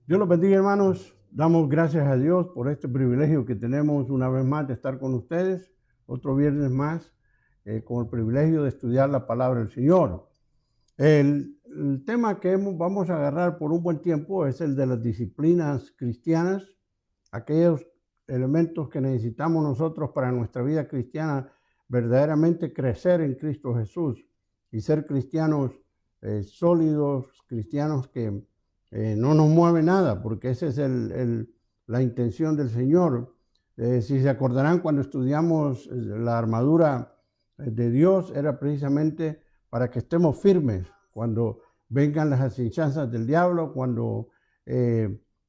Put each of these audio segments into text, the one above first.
Dios los bendiga, hermanos. Damos gracias a Dios por este privilegio que tenemos una vez más de estar con ustedes, otro viernes más, con el privilegio de estudiar la palabra del Señor. El tema que vamos a agarrar por un buen tiempo es el de las disciplinas cristianas, aquellos elementos que necesitamos nosotros para nuestra vida cristiana, verdaderamente crecer en Cristo Jesús y ser cristianos sólidos, cristianos que no nos mueve nada, porque esa es la intención del Señor. Si se acordarán, cuando estudiamos la armadura de Dios, era precisamente para que estemos firmes cuando vengan las asechanzas del diablo, cuando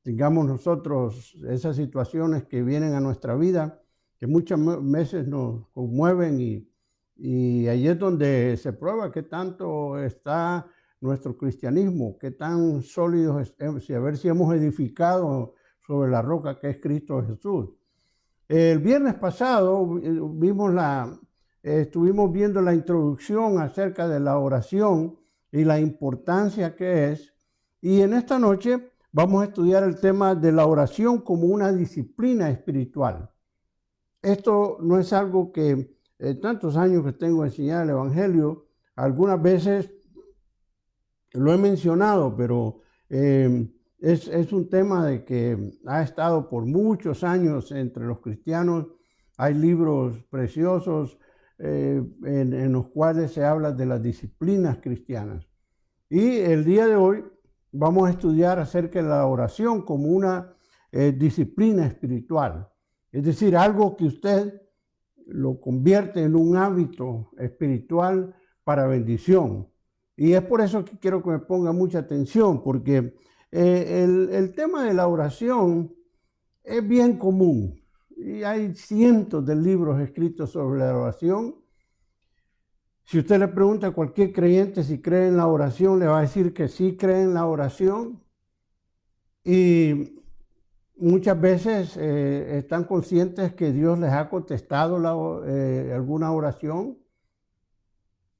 tengamos nosotros esas situaciones que vienen a nuestra vida, que muchas veces nos conmueven y ahí es donde se prueba qué tanto está nuestro cristianismo, qué tan sólidos es, a ver si hemos edificado sobre la roca que es Cristo Jesús. El viernes pasado estuvimos viendo la introducción acerca de la oración y la importancia que es, y en esta noche vamos a estudiar el tema de la oración como una disciplina espiritual. Esto no es algo que tantos años que tengo enseñado el Evangelio, algunas veces lo he mencionado, pero es un tema de que ha estado por muchos años entre los cristianos. Hay libros preciosos en los cuales se habla de las disciplinas cristianas. Y el día de hoy vamos a estudiar acerca de la oración como una disciplina espiritual. Es decir, algo que usted lo convierte en un hábito espiritual para bendición. Y es por eso que quiero que me ponga mucha atención, porque el tema de la oración es bien común. Y hay cientos de libros escritos sobre la oración. Si usted le pregunta a cualquier creyente si cree en la oración, le va a decir que sí cree en la oración. Y muchas veces están conscientes que Dios les ha contestado alguna oración,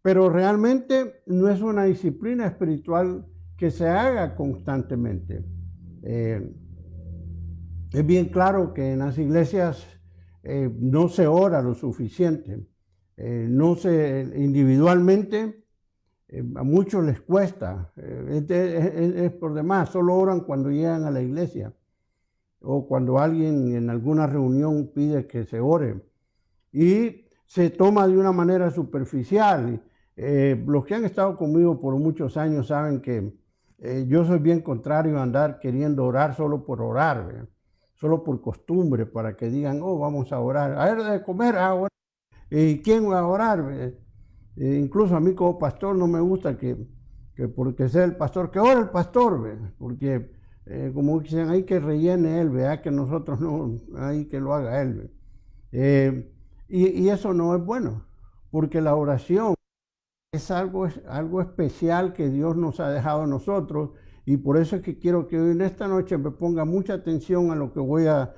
pero realmente no es una disciplina espiritual que se haga constantemente. Es bien claro que en las iglesias no se ora lo suficiente, no se individualmente, a muchos les cuesta, es por demás, solo oran cuando llegan a la iglesia o cuando alguien en alguna reunión pide que se ore y se toma de una manera superficial. Los que han estado conmigo por muchos años saben que yo soy bien contrario a andar queriendo orar solo por orar, ¿verdad? Solo por costumbre, para que digan, oh, vamos a orar. A ver, de comer, ahora. ¿Y quién va a orar? Incluso a mí como pastor no me gusta que porque sea el pastor, que ore el pastor, ¿verdad? Porque como dicen, hay que rellene él, ¿verdad? Que nosotros no, hay que lo haga él, ¿verdad? Y eso no es bueno, porque la oración es algo especial que Dios nos ha dejado a nosotros, y por eso es que quiero que hoy en esta noche me ponga mucha atención a lo que voy a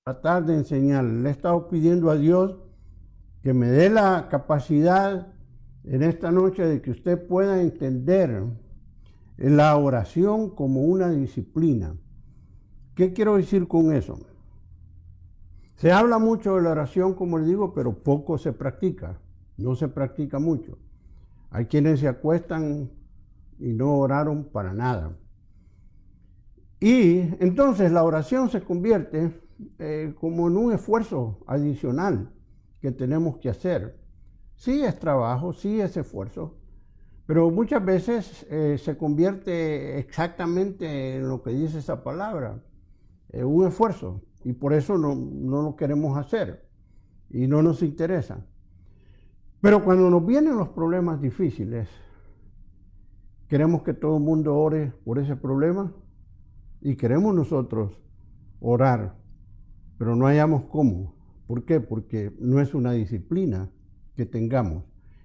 tratar de enseñar. Le he estado pidiendo a Dios que me dé la capacidad en esta noche de que usted pueda entender la oración como una disciplina. ¿Qué quiero decir con eso? Se habla mucho de la oración, como le digo, pero poco se practica. No se practica mucho. Hay quienes se acuestan y no oraron para nada. Y entonces la oración se convierte como en un esfuerzo adicional que tenemos que hacer. Sí es trabajo, sí es esfuerzo, pero muchas veces se convierte exactamente en lo que dice esa palabra, un esfuerzo, y por eso no lo queremos hacer y no nos interesa. Pero cuando nos vienen los problemas difíciles, queremos que todo el mundo ore por ese problema y queremos nosotros orar, pero no hallamos cómo. ¿Por qué? Porque no es una disciplina que tengamos.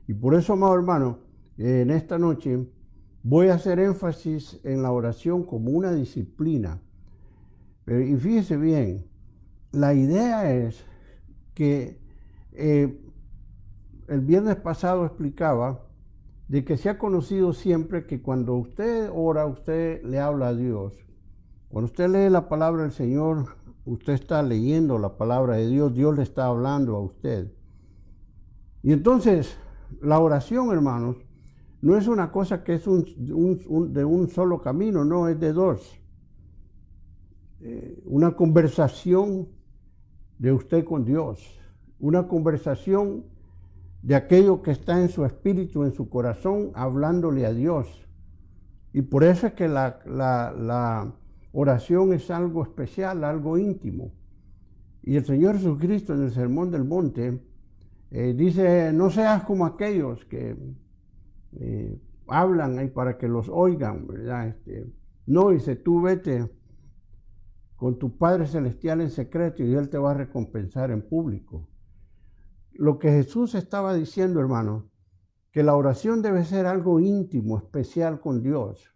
Y por eso, amado hermano, en esta noche voy a hacer énfasis en la oración como una disciplina. Y fíjese bien, la idea es que el viernes pasado explicaba de que se ha conocido siempre que cuando usted ora, usted le habla a Dios. Cuando usted lee la palabra del Señor, usted está leyendo la palabra de Dios, Dios le está hablando a usted. Y entonces, la oración, hermanos, no es una cosa que es de un solo camino, no, es de dos. Una conversación de usted con Dios, una conversación de aquello que está en su espíritu, en su corazón, hablándole a Dios. Y por eso es que la oración es algo especial, algo íntimo. Y el Señor Jesucristo en el Sermón del Monte dice, no seas como aquellos que hablan ahí para que los oigan, ¿verdad? No, dice, tú vete con tu Padre Celestial en secreto y Él te va a recompensar en público. Lo que Jesús estaba diciendo, hermano, que la oración debe ser algo íntimo, especial con Dios.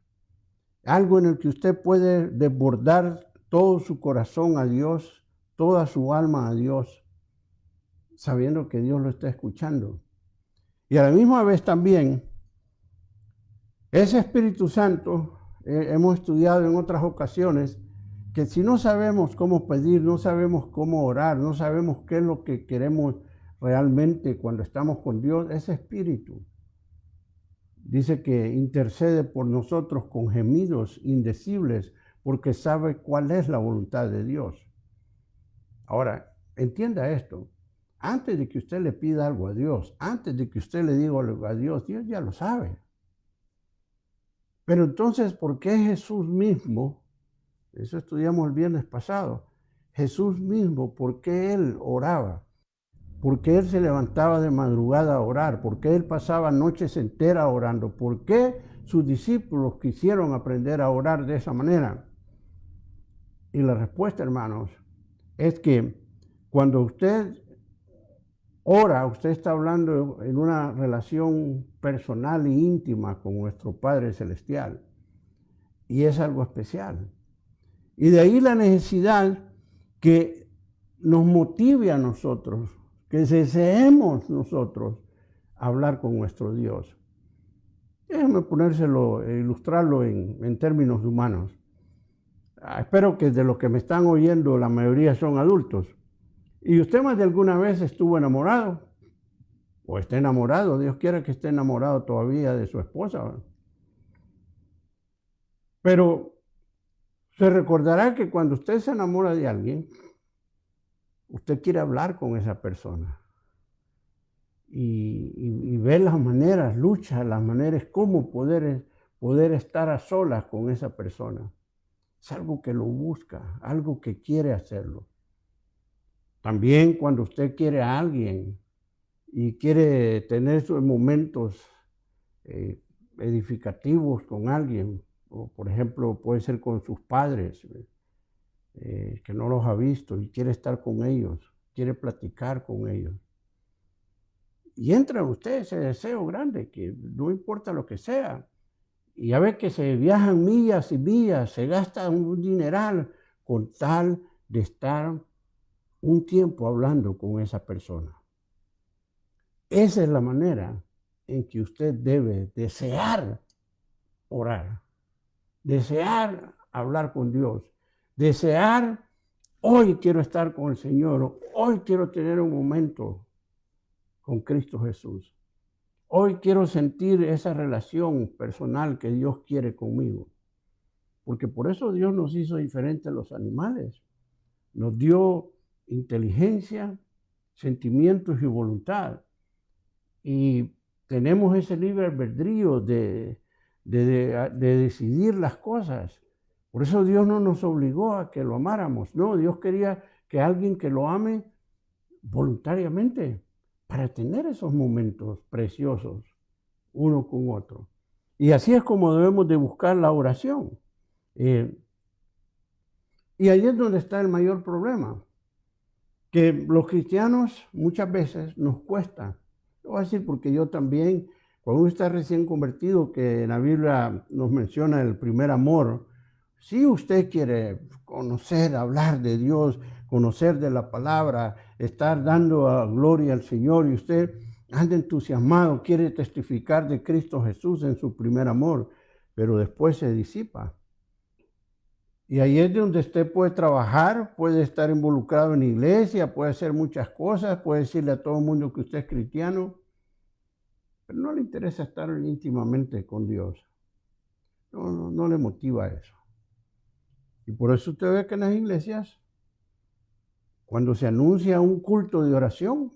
Algo en el que usted puede desbordar todo su corazón a Dios, toda su alma a Dios, sabiendo que Dios lo está escuchando. Y a la misma vez también, ese Espíritu Santo, hemos estudiado en otras ocasiones, que si no sabemos cómo pedir, no sabemos cómo orar, no sabemos qué es lo que queremos realmente cuando estamos con Dios, ese Espíritu dice que intercede por nosotros con gemidos indecibles porque sabe cuál es la voluntad de Dios. Ahora, entienda esto. Antes de que usted le pida algo a Dios, antes de que usted le diga algo a Dios, Dios ya lo sabe. Pero entonces, ¿por qué Jesús mismo, eso estudiamos el viernes pasado, Jesús mismo, por qué Él oraba? ¿Por qué Él se levantaba de madrugada a orar? ¿Por qué Él pasaba noches enteras orando? ¿Por qué sus discípulos quisieron aprender a orar de esa manera? Y la respuesta, hermanos, es que cuando usted ora, usted está hablando en una relación personal e íntima con nuestro Padre Celestial. Y es algo especial. Y de ahí la necesidad que nos motive a nosotros, que deseemos nosotros hablar con nuestro Dios. Déjenme ilustrarlo en términos humanos. Espero que de los que me están oyendo la mayoría son adultos. ¿Y usted más de alguna vez estuvo enamorado? ¿O está enamorado? Dios quiera que esté enamorado todavía de su esposa. Pero se recordará que cuando usted se enamora de alguien, usted quiere hablar con esa persona. Y ver las maneras, lucha las maneras, cómo poder estar a solas con esa persona. Es algo que lo busca, algo que quiere hacerlo. También cuando usted quiere a alguien y quiere tener sus momentos edificativos con alguien, o por ejemplo puede ser con sus padres, que no los ha visto y quiere estar con ellos, quiere platicar con ellos. Y entra en usted ese deseo grande, que no importa lo que sea. Y ya ve que se viajan millas y millas, se gasta un dineral con tal de estar un tiempo hablando con esa persona. Esa es la manera en que usted debe desear orar, desear hablar con Dios, desear, hoy quiero estar con el Señor, hoy quiero tener un momento con Cristo Jesús. Hoy quiero sentir esa relación personal que Dios quiere conmigo. Porque por eso Dios nos hizo diferentes a los animales. Nos dio inteligencia, sentimientos y voluntad. Y tenemos ese libre albedrío de decidir las cosas. Por eso Dios no nos obligó a que lo amáramos. No, Dios quería que alguien que lo ame voluntariamente, para tener esos momentos preciosos uno con otro. Y así es como debemos de buscar la oración. Y ahí es donde está el mayor problema, que los cristianos muchas veces nos cuesta. Lo voy a decir porque yo también, cuando uno está recién convertido, que en la Biblia nos menciona el primer amor, si usted quiere conocer, hablar de Dios, conocer de la palabra, estar dando gloria al Señor y usted anda entusiasmado, quiere testificar de Cristo Jesús en su primer amor, pero después se disipa. Y ahí es donde usted puede trabajar, puede estar involucrado en la iglesia, puede hacer muchas cosas, puede decirle a todo el mundo que usted es cristiano, pero no le interesa estar íntimamente con Dios. No le motiva eso. Y por eso usted ve que en las iglesias, cuando se anuncia un culto de oración,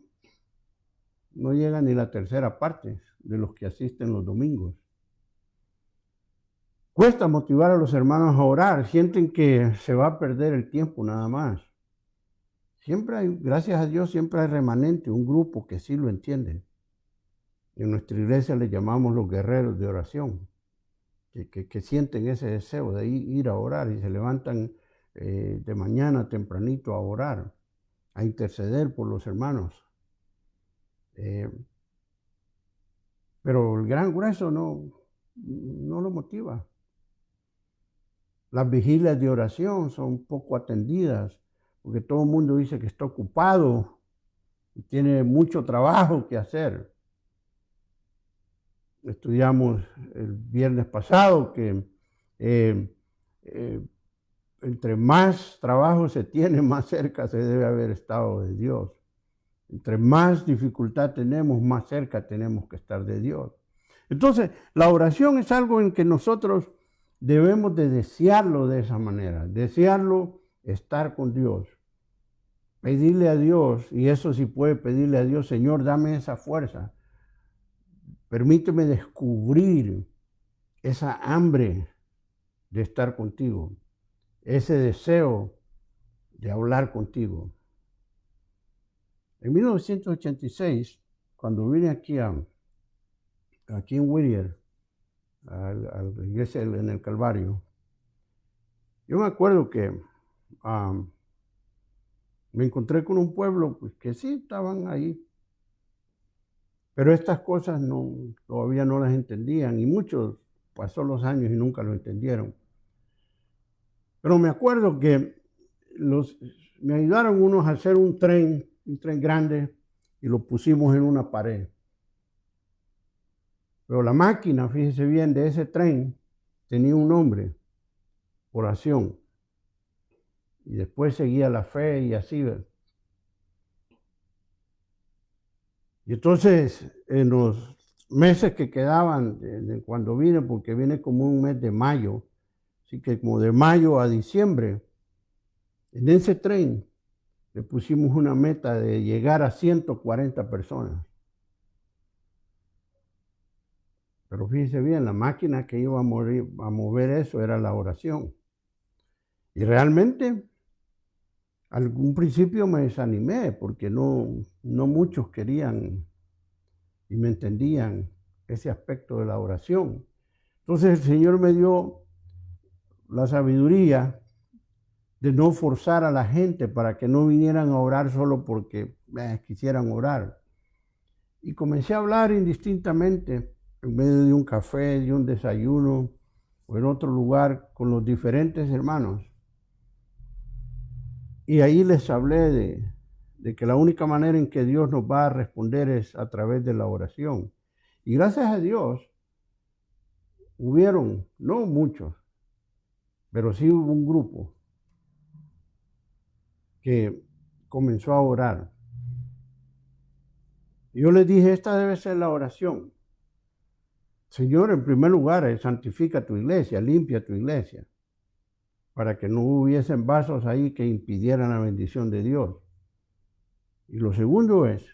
no llega ni la tercera parte de los que asisten los domingos. Cuesta motivar a los hermanos a orar, sienten que se va a perder el tiempo nada más. Siempre hay, gracias a Dios, siempre hay remanente, un grupo que sí lo entiende. En nuestra iglesia le llamamos los guerreros de oración, que sienten ese deseo de ir a orar y se levantan de mañana tempranito a orar, a interceder por los hermanos. Pero el gran grueso no lo motiva. Las vigilias de oración son poco atendidas, porque todo el mundo dice que está ocupado y tiene mucho trabajo que hacer. Estudiamos el viernes pasado que entre más trabajo se tiene, más cerca se debe haber estado de Dios. Entre más dificultad tenemos, más cerca tenemos que estar de Dios. Entonces, la oración es algo en que nosotros debemos de desearlo de esa manera, desearlo estar con Dios, pedirle a Dios, y eso sí puede pedirle a Dios, Señor, dame esa fuerza, permíteme descubrir esa hambre de estar contigo, ese deseo de hablar contigo. En 1986, cuando vine aquí en Whittier, a la iglesia en el Calvario, yo me acuerdo que me encontré con un pueblo pues, que sí estaban ahí, pero estas cosas todavía no las entendían y muchos pasó los años y nunca lo entendieron. Pero me acuerdo que me ayudaron unos a hacer un tren grande y lo pusimos en una pared. Pero la máquina, fíjese bien, de ese tren tenía un nombre, oración. Y después seguía la fe y así. Y entonces, en los meses que quedaban, cuando vine, porque vine como un mes de mayo, así que como de mayo a diciembre, en ese tren le pusimos una meta de llegar a 140 personas. Pero fíjese bien, la máquina que iba a mover eso era la oración. Y realmente, algún principio me desanimé porque no muchos querían y me entendían ese aspecto de la oración. Entonces el Señor me dio la sabiduría de no forzar a la gente para que no vinieran a orar solo porque quisieran orar. Y comencé a hablar indistintamente en medio de un café, de un desayuno o en otro lugar con los diferentes hermanos. Y ahí les hablé de que la única manera en que Dios nos va a responder es a través de la oración. Y gracias a Dios, hubieron, no muchos, pero sí hubo un grupo que comenzó a orar. Y yo les dije, esta debe ser la oración. Señor, en primer lugar, santifica tu iglesia, limpia tu iglesia, para que no hubiesen vasos ahí que impidieran la bendición de Dios. Y lo segundo es,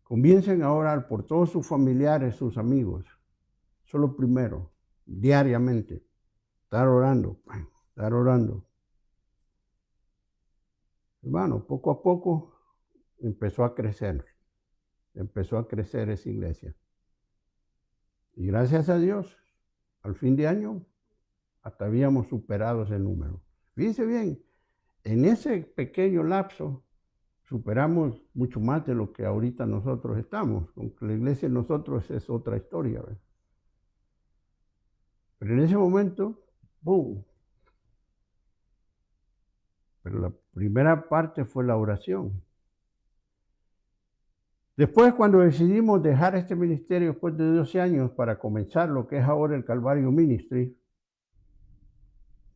comiencen a orar por todos sus familiares, sus amigos. Eso es lo primero, diariamente. Estar orando, estar orando. Hermano, poco a poco empezó a crecer esa iglesia. Y gracias a Dios, al fin de año, hasta habíamos superado ese número. Fíjense bien, en ese pequeño lapso superamos mucho más de lo que ahorita nosotros estamos. Aunque la iglesia de nosotros es otra historia, ¿verdad? Pero en ese momento, ¡boom! Pero la primera parte fue la oración. Después, cuando decidimos dejar este ministerio después de 12 años para comenzar lo que es ahora el Calvario Ministry,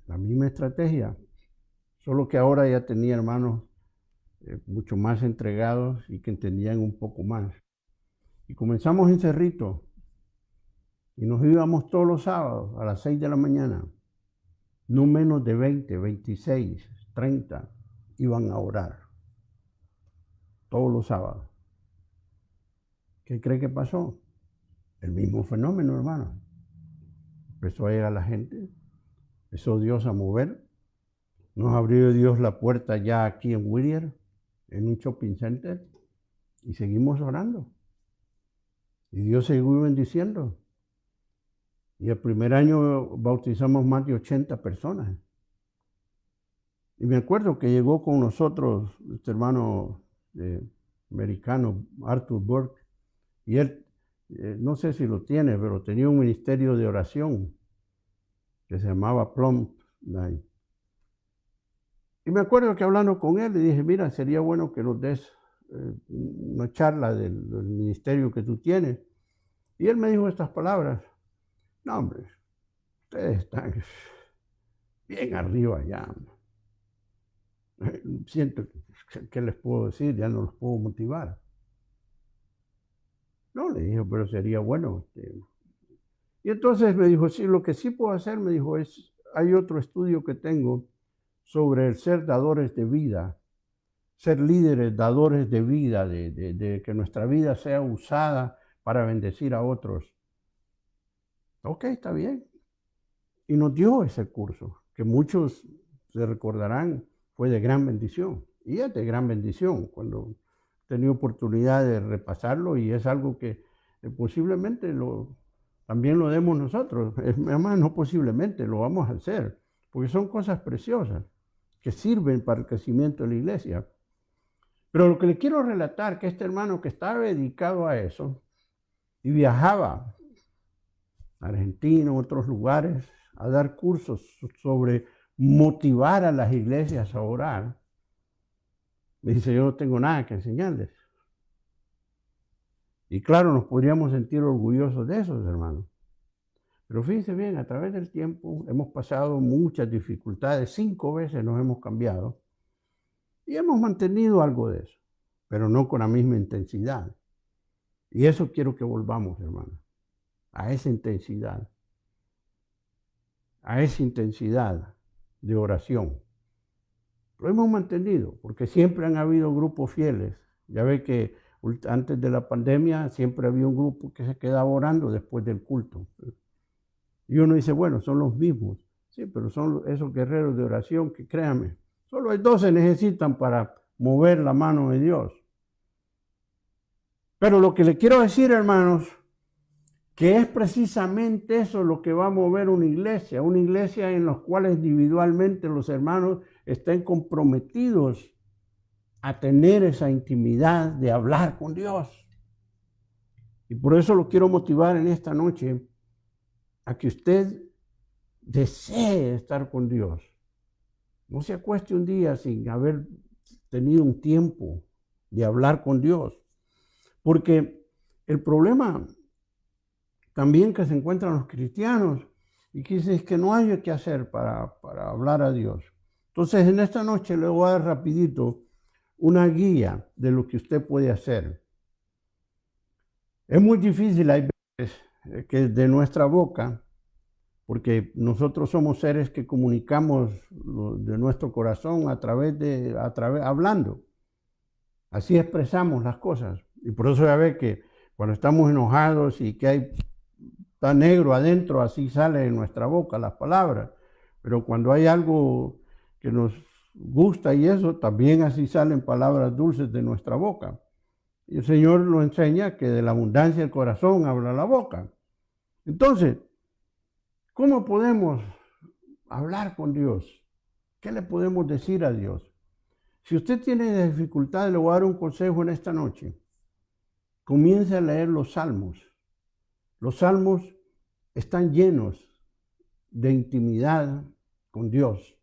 la misma estrategia, solo que ahora ya tenía hermanos mucho más entregados y que entendían un poco más. Y comenzamos en Cerrito y nos íbamos todos los sábados a las 6 de la mañana. No menos de 20, 26, 30 iban a orar todos los sábados. ¿Qué cree que pasó? El mismo fenómeno, hermano. Empezó a llegar la gente, empezó Dios a mover. Nos abrió Dios la puerta ya aquí en Whittier, en un shopping center, y seguimos orando. Y Dios siguió bendiciendo. Y el primer año bautizamos más de 80 personas. Y me acuerdo que llegó con nosotros este hermano americano, Arthur Burke, y él, no sé si lo tiene, pero tenía un ministerio de oración que se llamaba Plum Line. Y me acuerdo que hablando con él, le dije, mira, sería bueno que nos des una charla del ministerio que tú tienes. Y él me dijo estas palabras: no, hombre, ustedes están bien arriba ya. Siento, ¿qué les puedo decir? Ya no los puedo motivar. No, le dije, pero sería bueno. Y entonces me dijo, sí, lo que sí puedo hacer, me dijo, hay otro estudio que tengo sobre el ser dadores de vida, ser líderes, dadores de vida, de que nuestra vida sea usada para bendecir a otros. Ok, está bien. Y nos dio ese curso, que muchos se recordarán, fue de gran bendición. Y es de gran bendición cuando he tenido oportunidad de repasarlo, y es algo que posiblemente también lo demos nosotros. Además, no posiblemente, lo vamos a hacer, porque son cosas preciosas que sirven para el crecimiento de la iglesia. Pero lo que le quiero relatar, que este hermano que estaba dedicado a eso y viajaba a Argentina, a otros lugares, a dar cursos sobre motivar a las iglesias a orar, me dice, yo no tengo nada que enseñarles. Y claro, nos podríamos sentir orgullosos de eso, hermanos. Pero fíjense bien, a través del tiempo hemos pasado muchas dificultades, 5 veces nos hemos cambiado y hemos mantenido algo de eso, pero no con la misma intensidad. Y eso quiero que volvamos, hermanos, a esa intensidad de oración. Lo hemos mantenido, porque siempre han habido grupos fieles. Ya ve que antes de la pandemia siempre había un grupo que se quedaba orando después del culto. Y uno dice, bueno, son los mismos. Sí, pero son esos guerreros de oración que, créanme, solo hay 2 se necesitan para mover la mano de Dios. Pero lo que le quiero decir, hermanos, que es precisamente eso lo que va a mover una iglesia en la cual individualmente los hermanos estén comprometidos a tener esa intimidad de hablar con Dios. Y por eso lo quiero motivar en esta noche a que usted desee estar con Dios. No se acueste un día sin haber tenido un tiempo de hablar con Dios. Porque el problema también que se encuentran los cristianos y que dicen es que no hay qué hacer para hablar a Dios. Entonces en esta noche le voy a dar rapidito una guía de lo que usted puede hacer. Es muy difícil, hay veces, que de nuestra boca, porque nosotros somos seres que comunicamos de nuestro corazón hablando. Así expresamos las cosas. Y por eso ya ve que cuando estamos enojados y que está negro adentro, así sale de nuestra boca las palabras. Pero cuando hay algo que nos gusta y eso, también así salen palabras dulces de nuestra boca. Y el Señor nos enseña que de la abundancia del corazón habla la boca. Entonces, ¿cómo podemos hablar con Dios? ¿Qué le podemos decir a Dios? Si usted tiene dificultad, le voy a dar un consejo en esta noche. Comience a leer los salmos. Los salmos están llenos de intimidad con Dios.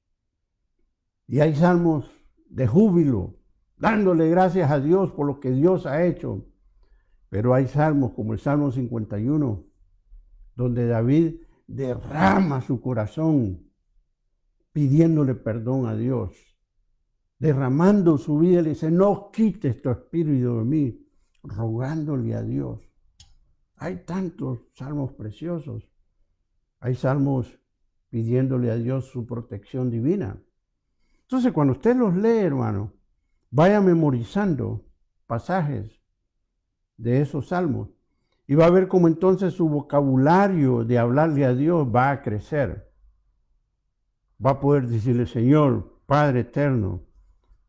Y hay salmos de júbilo, dándole gracias a Dios por lo que Dios ha hecho. Pero hay salmos como el Salmo 51, donde David derrama su corazón pidiéndole perdón a Dios, derramando su vida, le dice, no quites tu espíritu de mí, rogándole a Dios. Hay tantos salmos preciosos, hay salmos pidiéndole a Dios su protección divina. Entonces, cuando usted los lee, hermano, vaya memorizando pasajes de esos salmos y va a ver cómo entonces su vocabulario de hablarle a Dios va a crecer. Va a poder decirle, Señor, Padre eterno,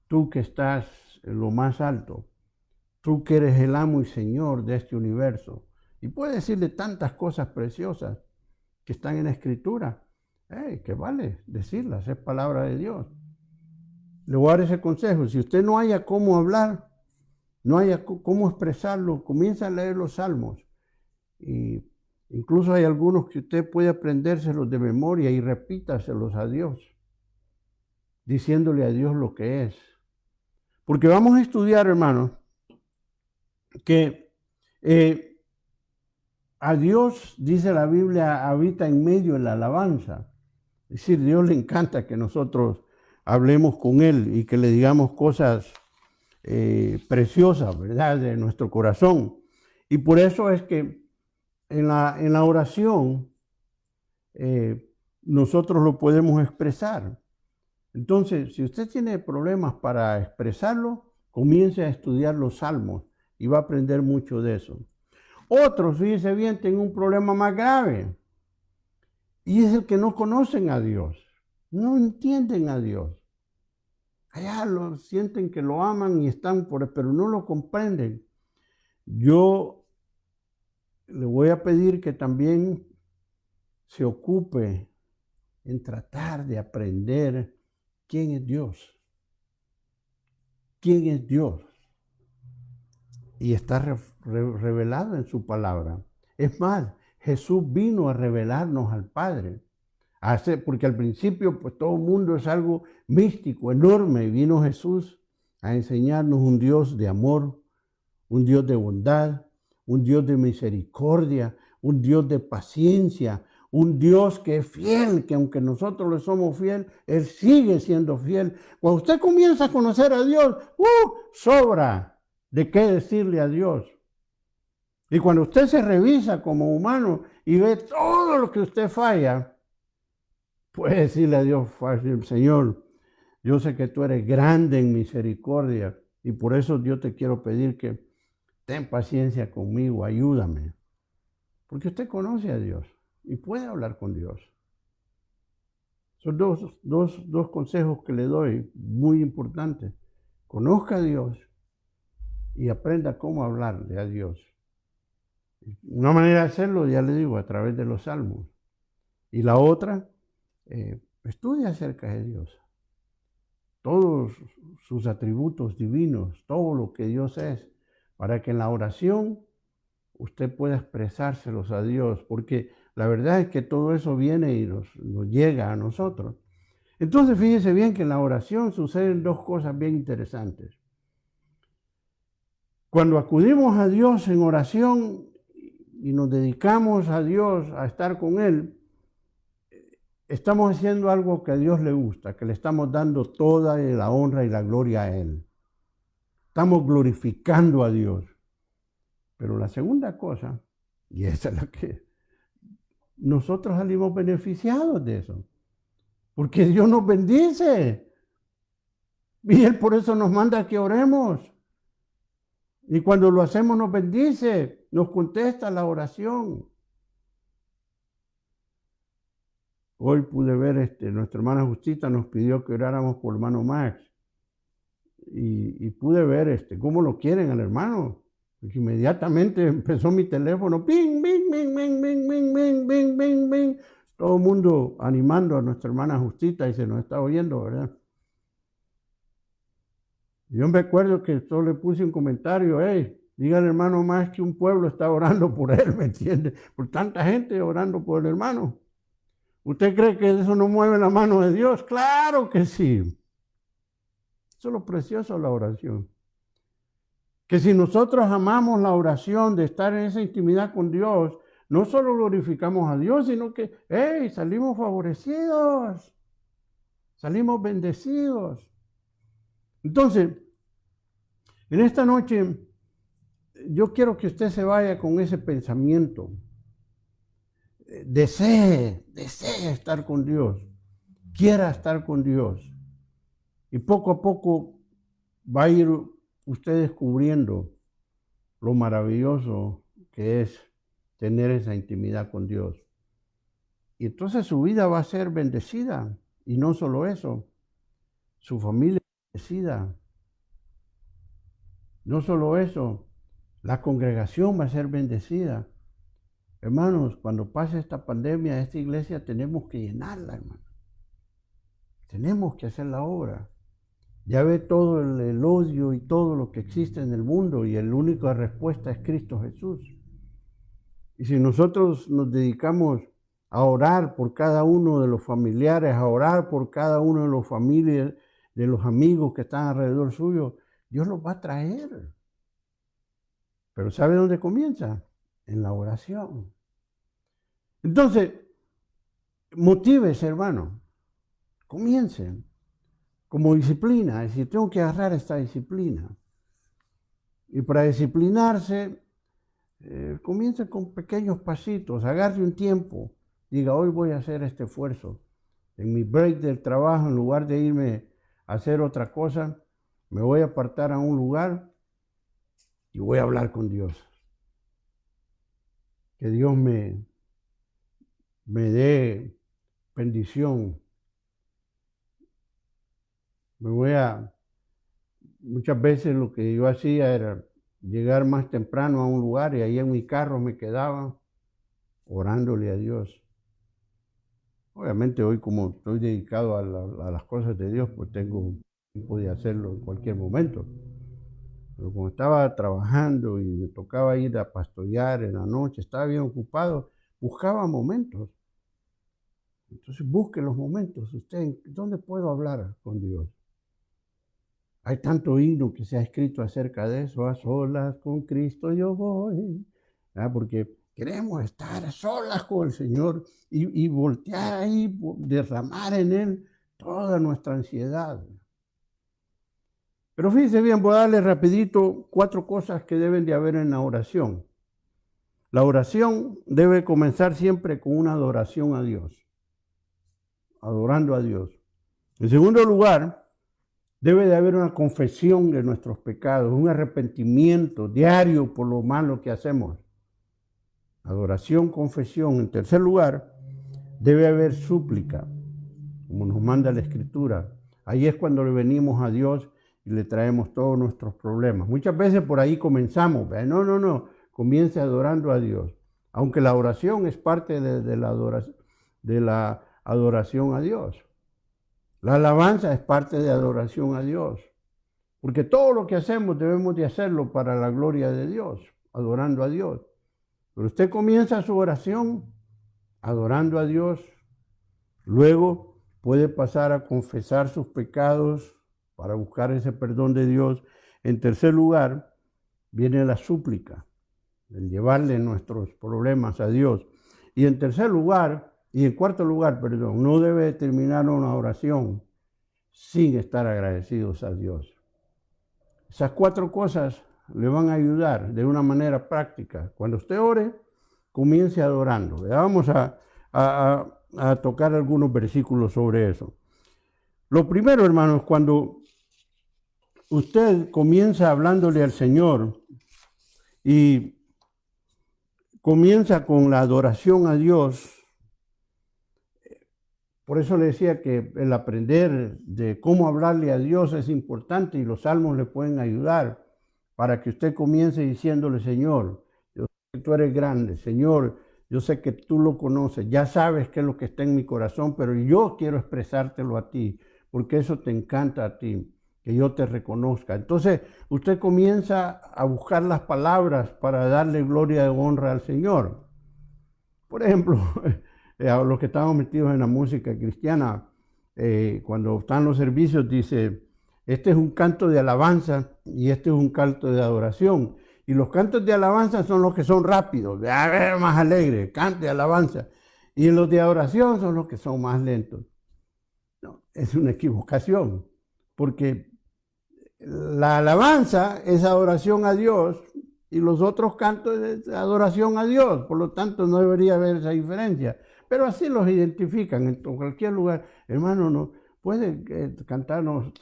tú que estás en lo más alto, tú que eres el amo y Señor de este universo. Y puede decirle tantas cosas preciosas que están en la Escritura, que vale decirlas, es palabra de Dios. Le voy a dar ese consejo, si usted no haya cómo hablar, no haya cómo expresarlo, comienza a leer los salmos. Y incluso hay algunos que usted puede aprendérselos de memoria y repítaselos a Dios, diciéndole a Dios lo que es. Porque vamos a estudiar, hermanos, que a Dios, dice la Biblia, habita en medio de la alabanza. Es decir, Dios le encanta que nosotros hablemos con Él y que le digamos cosas preciosas, ¿verdad?, de nuestro corazón. Y por eso es que en la oración nosotros lo podemos expresar. Entonces, si usted tiene problemas para expresarlo, comience a estudiar los salmos y va a aprender mucho de eso. Otros, fíjese bien, tienen un problema más grave y es el que no conocen a Dios, no entienden a Dios. Allá lo sienten que lo aman y están pero no lo comprenden. Yo le voy a pedir que también se ocupe en tratar de aprender quién es Dios. ¿Quién es Dios? Y está revelado en su palabra. Es más, Jesús vino a revelarnos al Padre. Porque al principio pues todo el mundo es algo místico, enorme. Y vino Jesús a enseñarnos un Dios de amor, un Dios de bondad, un Dios de misericordia, un Dios de paciencia, un Dios que es fiel, que aunque nosotros le somos fiel, Él sigue siendo fiel. Cuando usted comienza a conocer a Dios, sobra de qué decirle a Dios. Y cuando usted se revisa como humano y ve todo lo que usted falla, puede decirle a Dios fácil, Señor, yo sé que tú eres grande en misericordia y por eso yo te quiero pedir que ten paciencia conmigo, ayúdame. Porque usted conoce a Dios y puede hablar con Dios. Son dos consejos que le doy muy importantes. Conozca a Dios y aprenda cómo hablarle a Dios. Una manera de hacerlo, ya le digo, a través de los salmos. Y la otra, estudia acerca de Dios. Todos sus atributos divinos, todo lo que Dios es, para que en la oración usted pueda expresárselos a Dios, porque la verdad es que todo eso viene y nos llega a nosotros. Entonces, fíjese bien que en la oración suceden dos cosas bien interesantes. Cuando acudimos a Dios en oración y nos dedicamos a Dios, a estar con Él, estamos haciendo algo que a Dios le gusta, que le estamos dando toda la honra y la gloria a Él. Estamos glorificando a Dios. Pero la segunda cosa, y esa es la que nosotros salimos beneficiados de eso, porque Dios nos bendice y Él por eso nos manda que oremos. Y cuando lo hacemos nos bendice, nos contesta la oración. Hoy pude ver, nuestra hermana Justita nos pidió que oráramos por el hermano Max. Y pude ver cómo lo quieren al hermano. Porque inmediatamente empezó mi teléfono, ping, ping, ping, ping, ping, ping, ping, ping, ping, ping. Todo el mundo animando a nuestra hermana Justita y se nos está oyendo, ¿verdad? Yo me acuerdo que solo le puse un comentario, diga al hermano Más que un pueblo está orando por él, ¿me entiende? Por tanta gente orando por el hermano. ¿Usted cree que eso no mueve la mano de Dios? ¡Claro que sí! Eso es lo precioso de la oración. Que si nosotros amamos la oración de estar en esa intimidad con Dios, no solo glorificamos a Dios, sino que, salimos favorecidos. salimos bendecidos. Entonces, en esta noche, yo quiero que usted se vaya con ese pensamiento. Desee estar con Dios, quiera estar con Dios. Y poco a poco va a ir usted descubriendo lo maravilloso que es tener esa intimidad con Dios. Y entonces su vida va a ser bendecida. Y no solo eso, su familia bendecida. No solo eso, la congregación va a ser bendecida. Hermanos, cuando pase esta pandemia, esta iglesia tenemos que llenarla, hermano. Tenemos que hacer la obra. Ya ve todo el odio y todo lo que existe en el mundo y la única respuesta es Cristo Jesús. Y si nosotros nos dedicamos a orar por cada uno de los familiares, a orar por cada uno de los familias, de los amigos que están alrededor suyo, Dios los va a traer. Pero ¿sabe dónde comienza? En la oración. Entonces, motívese, hermano. Comiencen como disciplina, es decir, tengo que agarrar esta disciplina. Y para disciplinarse, comience con pequeños pasitos, agarre un tiempo, diga, hoy voy a hacer este esfuerzo. En mi break del trabajo, en lugar de irme a hacer otra cosa, me voy a apartar a un lugar y voy a hablar con Dios. Que Dios me dé bendición. Muchas veces lo que yo hacía era llegar más temprano a un lugar y ahí en mi carro me quedaba orándole a Dios. Obviamente hoy como estoy dedicado a las cosas de Dios, pues tengo tiempo de hacerlo en cualquier momento. Pero como estaba trabajando y me tocaba ir a pastorear en la noche, estaba bien ocupado, buscaba momentos. Entonces busque los momentos. Usted, ¿dónde puedo hablar con Dios? Hay tanto himno que se ha escrito acerca de eso, a solas con Cristo yo voy, porque queremos estar a solas con el Señor y voltear ahí, derramar en Él toda nuestra ansiedad. Pero fíjense bien, voy a darle rapidito 4 cosas que deben de haber en la oración. La oración debe comenzar siempre con una adoración a Dios, adorando a Dios. En segundo lugar, debe de haber una confesión de nuestros pecados, un arrepentimiento diario por lo malo que hacemos. Adoración, confesión. En tercer lugar, debe haber súplica, como nos manda la Escritura. Ahí es cuando le venimos a Dios y le traemos todos nuestros problemas. Muchas veces por ahí comenzamos. No, comience adorando a Dios. Aunque la oración es parte de la adoración a Dios. La alabanza es parte de adoración a Dios, porque todo lo que hacemos debemos de hacerlo para la gloria de Dios, adorando a Dios. Pero usted comienza su oración adorando a Dios, luego puede pasar a confesar sus pecados para buscar ese perdón de Dios. En tercer lugar, viene la súplica, el llevarle nuestros problemas a Dios. Y en cuarto lugar, no debe terminar una oración sin estar agradecidos a Dios. Esas 4 cosas le van a ayudar de una manera práctica. Cuando usted ore, comience adorando. Vamos a tocar algunos versículos sobre eso. Lo primero, hermanos, cuando usted comienza hablándole al Señor y comienza con la adoración a Dios, por eso le decía que el aprender de cómo hablarle a Dios es importante y los salmos le pueden ayudar para que usted comience diciéndole, Señor, yo sé que tú eres grande, Señor, yo sé que tú lo conoces, ya sabes qué es lo que está en mi corazón, pero yo quiero expresártelo a ti, porque eso te encanta a ti, que yo te reconozca. Entonces, usted comienza a buscar las palabras para darle gloria y honra al Señor. Por ejemplo, a los que estamos metidos en la música cristiana, cuando están los servicios, dice, este es un canto de alabanza y este es un canto de adoración. Y los cantos de alabanza son los que son rápidos, más alegres, canto de alabanza. Y los de adoración son los que son más lentos. No, es una equivocación, porque la alabanza es adoración a Dios y los otros cantos es adoración a Dios, por lo tanto no debería haber esa diferencia. Pero así los identifican en cualquier lugar. Hermano, no puede cantarnos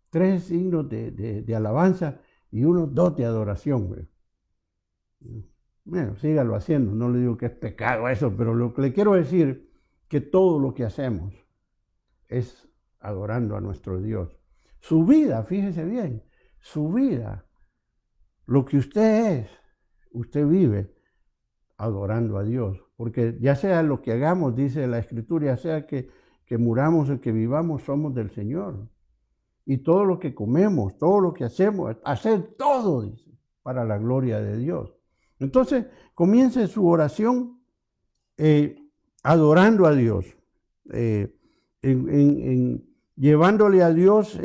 tres himnos de alabanza y unos dos de adoración. Güey. Bueno, sígalo haciendo, no le digo que es pecado eso, pero lo que le quiero decir que todo lo que hacemos es adorando a nuestro Dios. Su vida, fíjese bien, su vida, lo que usted es, usted vive adorando a Dios. Porque ya sea lo que hagamos, dice la Escritura, ya sea que muramos o que vivamos, somos del Señor. Y todo lo que comemos, todo lo que hacemos, hacer todo, dice, para la gloria de Dios. Entonces, comience su oración adorando a Dios, llevándole a Dios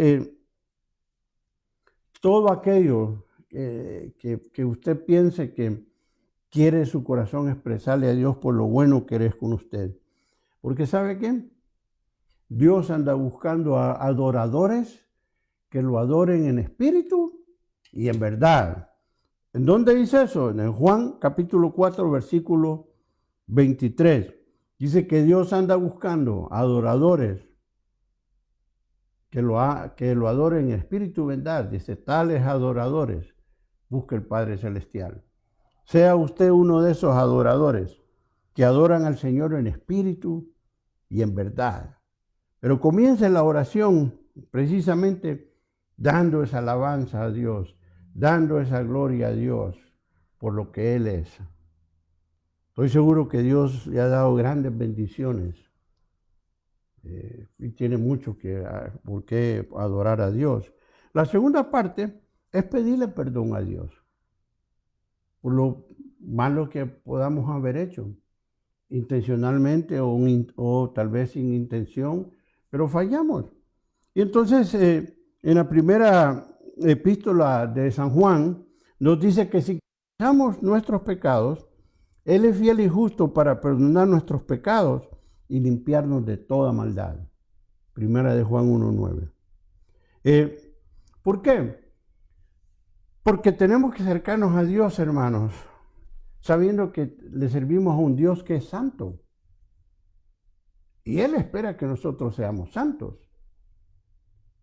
todo aquello que usted piense que quiere su corazón expresarle a Dios por lo bueno que eres con usted. Porque ¿sabe qué? Dios anda buscando a adoradores que lo adoren en espíritu y en verdad. ¿En dónde dice eso? En Juan capítulo 4, versículo 23. Dice que Dios anda buscando adoradores que lo adoren en espíritu y verdad. Dice, tales adoradores busca el Padre Celestial. Sea usted uno de esos adoradores que adoran al Señor en espíritu y en verdad. Pero comience la oración precisamente dando esa alabanza a Dios, dando esa gloria a Dios por lo que Él es. Estoy seguro que Dios le ha dado grandes bendiciones y tiene mucho por qué adorar a Dios. La segunda parte es pedirle perdón a Dios por lo malo que podamos haber hecho, intencionalmente o tal vez sin intención, pero fallamos. Y entonces en la primera epístola de San Juan nos dice que si confesamos nuestros pecados, Él es fiel y justo para perdonar nuestros pecados y limpiarnos de toda maldad. Primera de Juan 1:9. ¿Por qué? Porque tenemos que acercarnos a Dios, hermanos, sabiendo que le servimos a un Dios que es santo. Y Él espera que nosotros seamos santos.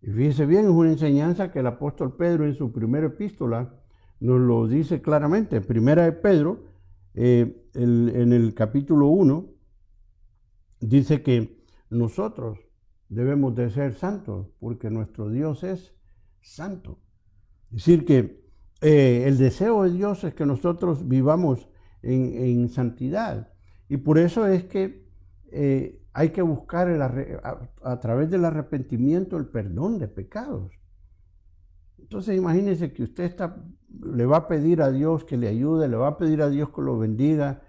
Y fíjese bien, es una enseñanza que el apóstol Pedro en su primera epístola nos lo dice claramente. Primera de Pedro, en el capítulo 1, dice que nosotros debemos de ser santos porque nuestro Dios es santo. Es decir, que el deseo de Dios es que nosotros vivamos en santidad. Y por eso es que hay que buscar a través del arrepentimiento el perdón de pecados. Entonces imagínense que usted le va a pedir a Dios que le ayude, le va a pedir a Dios que lo bendiga,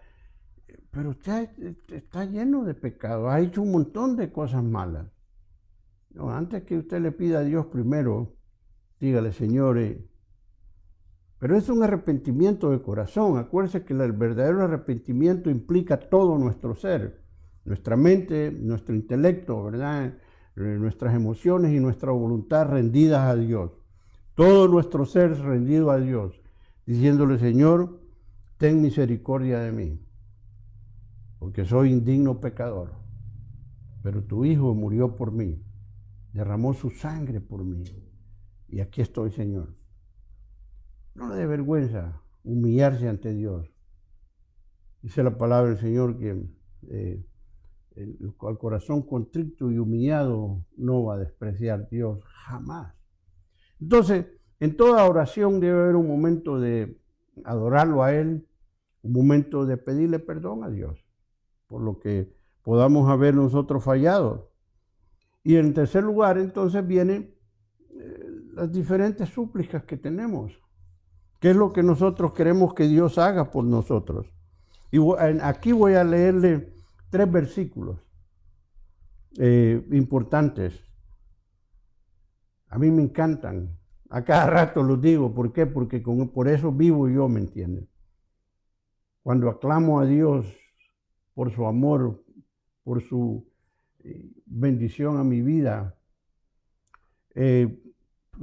pero usted está lleno de pecados, ha hecho un montón de cosas malas. No, antes que usted le pida a Dios primero, dígale, Señor, pero es un arrepentimiento de corazón. Acuérdese que el verdadero arrepentimiento implica todo nuestro ser, nuestra mente, nuestro intelecto, ¿verdad? Nuestras emociones y nuestra voluntad rendidas a Dios. Todo nuestro ser rendido a Dios, diciéndole, Señor, ten misericordia de mí, porque soy indigno pecador, pero tu Hijo murió por mí, derramó su sangre por mí, y aquí estoy, Señor. No le dé vergüenza humillarse ante Dios. Dice la palabra del Señor que al corazón contrito y humillado no va a despreciar Dios jamás. Entonces, en toda oración debe haber un momento de adorarlo a Él, un momento de pedirle perdón a Dios por lo que podamos haber nosotros fallado. Y en tercer lugar, entonces, vienen las diferentes súplicas que tenemos. ¿Qué es lo que nosotros queremos que Dios haga por nosotros? Y aquí voy a leerle 3 versículos importantes. A mí me encantan. A cada rato los digo. ¿Por qué? Porque por eso vivo yo, ¿me entienden? Cuando aclamo a Dios por su amor, por su bendición a mi vida. El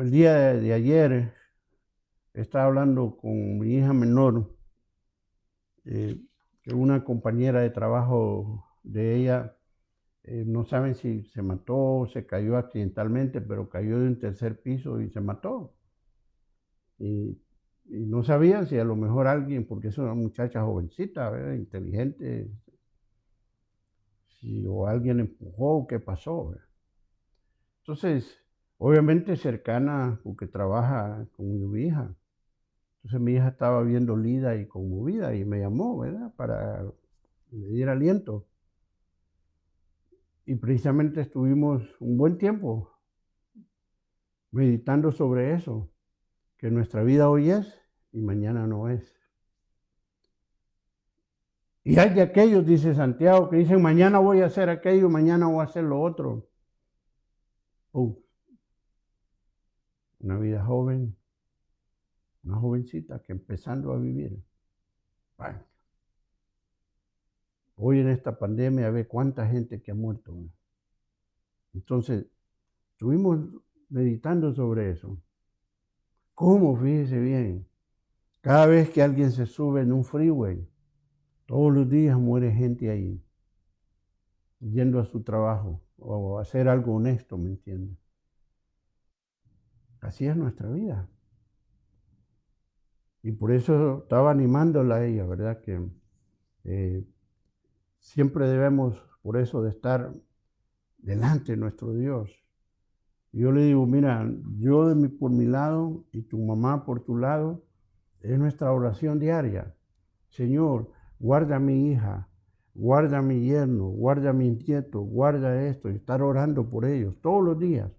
día de ayer estaba hablando con mi hija menor, que una compañera de trabajo de ella, no saben si se mató, se cayó accidentalmente, pero cayó de un tercer piso y se mató. Y no sabían si a lo mejor alguien, porque es una muchacha jovencita, ¿verdad? Inteligente, si o alguien empujó, qué pasó, ¿verdad? Entonces, obviamente cercana, porque trabaja con mi hija. Entonces mi hija estaba bien dolida y conmovida y me llamó, ¿verdad? Para que me diera aliento. Y precisamente estuvimos un buen tiempo meditando sobre eso, que nuestra vida hoy es y mañana no es. Y hay de aquellos, dice Santiago, que dicen, mañana voy a hacer aquello, mañana voy a hacer lo otro. Una vida joven, una jovencita que empezando a vivir. Bueno, hoy en esta pandemia ve cuánta gente que ha muerto. Entonces, estuvimos meditando sobre eso. ¿Cómo? Fíjese bien. Cada vez que alguien se sube en un freeway, todos los días muere gente ahí, yendo a su trabajo o a hacer algo honesto, ¿me entiendes? Así es nuestra vida. Y por eso estaba animándola a ella, ¿verdad? Que siempre debemos, por eso, de estar delante de nuestro Dios. Yo le digo, mira, yo por mi lado y tu mamá por tu lado, es nuestra oración diaria. Señor, guarda a mi hija, guarda a mi yerno, guarda a mi nieto, guarda esto, y estar orando por ellos todos los días,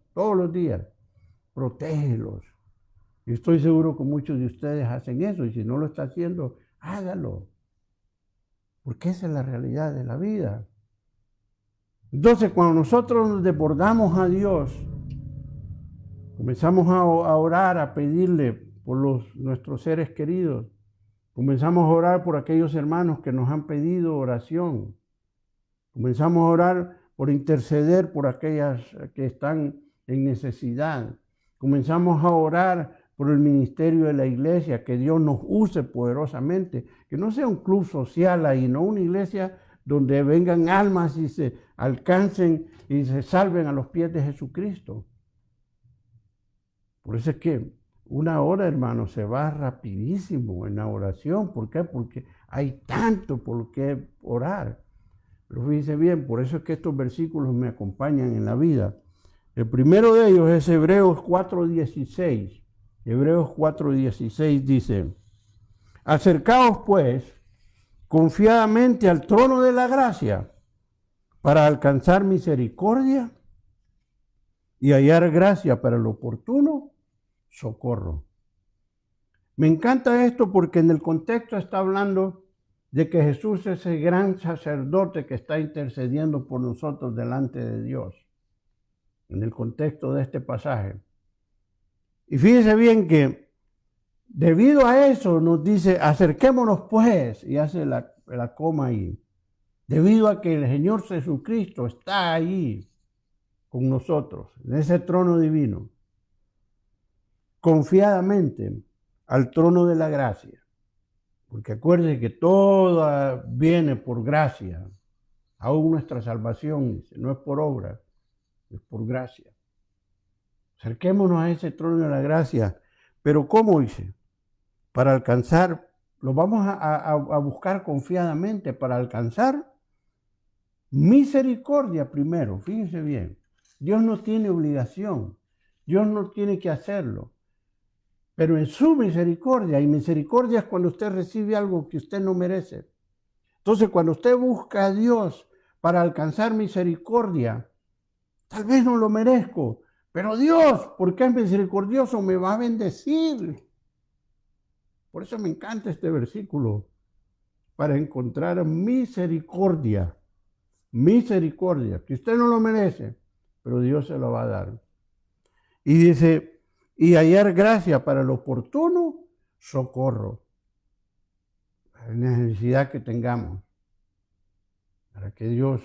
protégelos. Y estoy seguro que muchos de ustedes hacen eso, y si no lo está haciendo, hágalo, porque esa es la realidad de la vida. Entonces, cuando nosotros nos desbordamos a Dios, comenzamos a orar, a pedirle por nuestros seres queridos, comenzamos a orar por aquellos hermanos que nos han pedido oración, comenzamos a orar por interceder por aquellas que están en necesidad, comenzamos a orar por el ministerio de la iglesia, que Dios nos use poderosamente, que no sea un club social ahí, no una iglesia donde vengan almas y se alcancen y se salven a los pies de Jesucristo. Por eso es que una hora, hermano, se va rapidísimo en la oración. ¿Por qué? Porque hay tanto por lo que orar. Pero fíjense bien, por eso es que estos versículos me acompañan en la vida. El primero de ellos es Hebreos 4:16. Hebreos 4:16 dice, acercaos pues confiadamente al trono de la gracia para alcanzar misericordia y hallar gracia para el oportuno socorro. Me encanta esto porque en el contexto está hablando de que Jesús es el gran sacerdote que está intercediendo por nosotros delante de Dios, en el contexto de este pasaje. Y fíjese bien que debido a eso nos dice, acerquémonos pues, y hace la coma ahí, debido a que el Señor Jesucristo está ahí con nosotros, en ese trono divino, confiadamente al trono de la gracia. Porque acuérdense que todo viene por gracia. Aún nuestra salvación no es por obra, es por gracia. Acerquémonos a ese trono de la gracia. Pero ¿cómo dice? Para alcanzar, lo vamos a buscar confiadamente para alcanzar misericordia primero. Fíjense bien. Dios no tiene obligación. Dios no tiene que hacerlo. Pero en su misericordia, y misericordia es cuando usted recibe algo que usted no merece. Entonces, cuando usted busca a Dios para alcanzar misericordia, tal vez no lo merezco, pero Dios, porque es misericordioso, me va a bendecir. Por eso me encanta este versículo, para encontrar misericordia. Misericordia, que usted no lo merece, pero Dios se lo va a dar. Y dice, y hallar gracia para el oportuno socorro. La necesidad que tengamos, para que Dios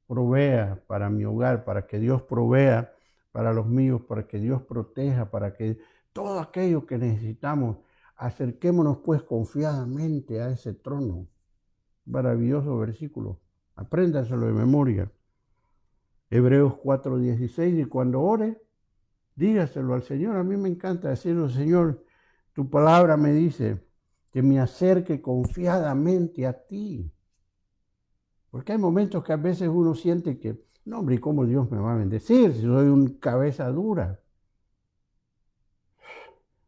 provea para mi hogar, para que Dios provea para los míos, para que Dios proteja, para que todo aquello que necesitamos, acerquémonos pues confiadamente a ese trono. Maravilloso versículo. Apréndaselo de memoria. Hebreos 4:16, y cuando ore, dígaselo al Señor. A mí me encanta decirlo, Señor, tu palabra me dice que me acerque confiadamente a ti. Porque hay momentos que a veces uno siente que, no, hombre, ¿cómo Dios me va a bendecir si soy un cabeza dura?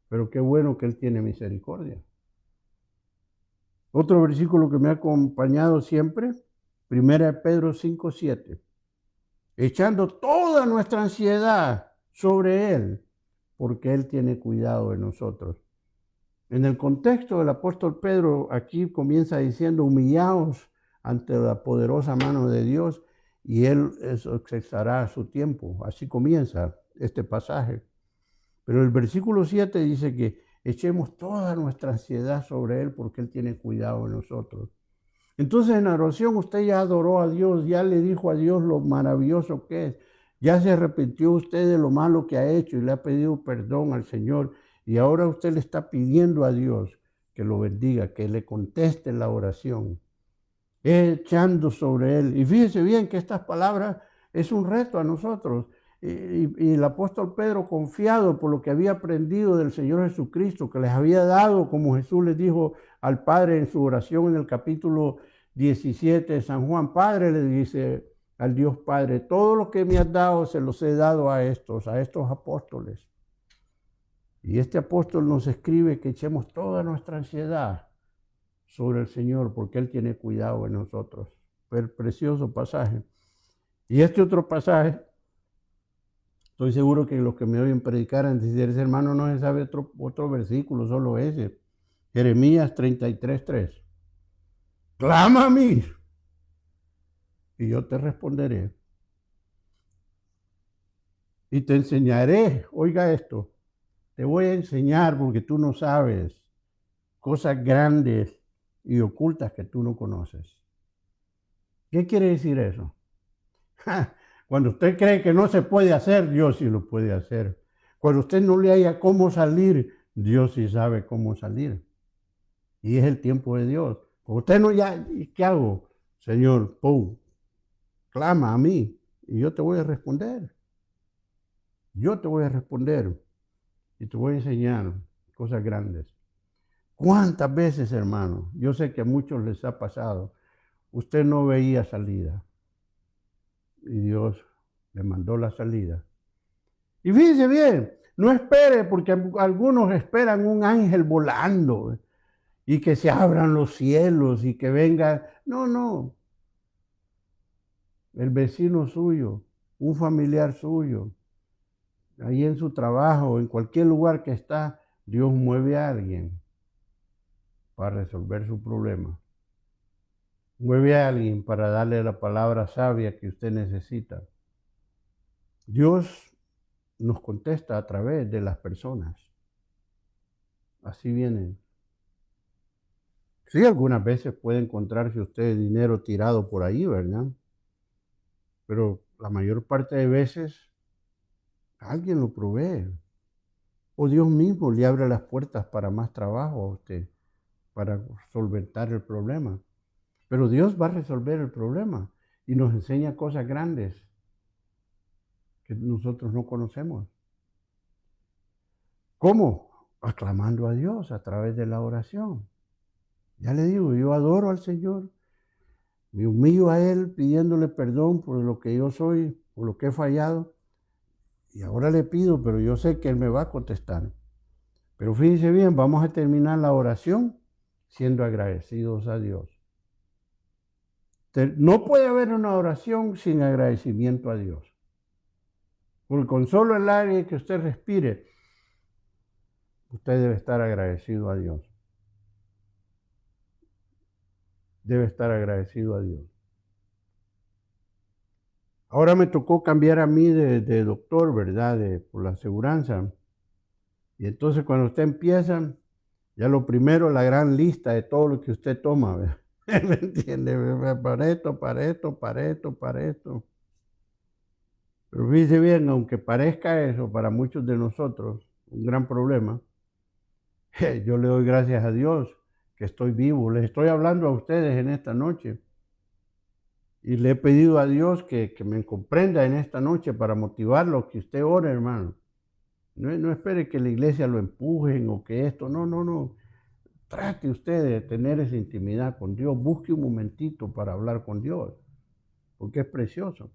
Pero qué bueno que Él tiene misericordia. Otro versículo que me ha acompañado siempre, 1 Pedro 5:7. Echando toda nuestra ansiedad sobre Él, porque Él tiene cuidado de nosotros. En el contexto del apóstol Pedro, aquí comienza diciendo, humillaos ante la poderosa mano de Dios y Él cesará a su tiempo. Así comienza este pasaje. Pero el versículo 7 dice que echemos toda nuestra ansiedad sobre Él porque Él tiene cuidado de nosotros. Entonces en la oración usted ya adoró a Dios, ya le dijo a Dios lo maravilloso que es, ya se arrepintió usted de lo malo que ha hecho y le ha pedido perdón al Señor y ahora usted le está pidiendo a Dios que lo bendiga, que le conteste la oración, echando sobre Él. Y fíjese bien que estas palabras es un reto a nosotros. Y el apóstol Pedro, confiado por lo que había aprendido del Señor Jesucristo, que les había dado, como Jesús les dijo al Padre en su oración en el capítulo 17 de San Juan, Padre, le dice al Dios Padre, todo lo que me has dado se los he dado a estos apóstoles. Y este apóstol nos escribe que echemos toda nuestra ansiedad sobre el Señor, porque Él tiene cuidado de nosotros. El precioso pasaje. Y este otro pasaje, estoy seguro que los que me oyen predicar antes de ese hermano no se sabe otro versículo, solo ese. Jeremías 33:3. Clama a mí y yo te responderé. Y te enseñaré, oiga esto, te voy a enseñar porque tú no sabes cosas grandes y ocultas que tú no conoces. ¿Qué quiere decir eso? Cuando usted cree que no se puede hacer, Dios sí lo puede hacer. Cuando usted no le haya cómo salir, Dios sí sabe cómo salir. Y es el tiempo de Dios. Cuando usted no ya, ¿qué hago? Señor, pum, clama a mí y yo te voy a responder. Yo te voy a responder y te voy a enseñar cosas grandes. ¿Cuántas veces, hermano? Yo sé que a muchos les ha pasado. Usted no veía salida y Dios le mandó la salida. Y fíjese bien, no espere, porque algunos esperan un ángel volando y que se abran los cielos y que venga. No, no. El vecino suyo, un familiar suyo, ahí en su trabajo, en cualquier lugar que está, Dios mueve a alguien para resolver su problema. Mueve a alguien para darle la palabra sabia que usted necesita. Dios nos contesta a través de las personas. Así vienen. Sí, algunas veces puede encontrarse usted dinero tirado por ahí, ¿verdad? Pero la mayor parte de veces alguien lo provee. O Dios mismo le abre las puertas para más trabajo a usted, para solventar el problema. Pero Dios va a resolver el problema y nos enseña cosas grandes que nosotros no conocemos. ¿Cómo? Aclamando a Dios a través de la oración. Ya le digo, yo adoro al Señor, me humillo a Él pidiéndole perdón por lo que yo soy, por lo que he fallado. Y ahora le pido, pero yo sé que Él me va a contestar. Pero fíjense bien, vamos a terminar la oración siendo agradecidos a Dios. No puede haber una oración sin agradecimiento a Dios. Porque con solo el aire que usted respire, usted debe estar agradecido a Dios. Debe estar agradecido a Dios. Ahora me tocó cambiar a mí de doctor, ¿verdad? Por la aseguranza. Y entonces cuando usted empieza, ya lo primero, la gran lista de todo lo que usted toma, ¿verdad? ¿Me entiende? Para esto, para esto, para esto, para esto. Pero fíjese bien, aunque parezca eso para muchos de nosotros un gran problema, yo le doy gracias a Dios que estoy vivo. Les estoy hablando a ustedes en esta noche. Y le he pedido a Dios que me comprenda en esta noche para motivarlo, que usted ore, hermano. No espere que la iglesia lo empujen o que esto, no. Trate usted de tener esa intimidad con Dios. Busque un momentito para hablar con Dios, porque es precioso.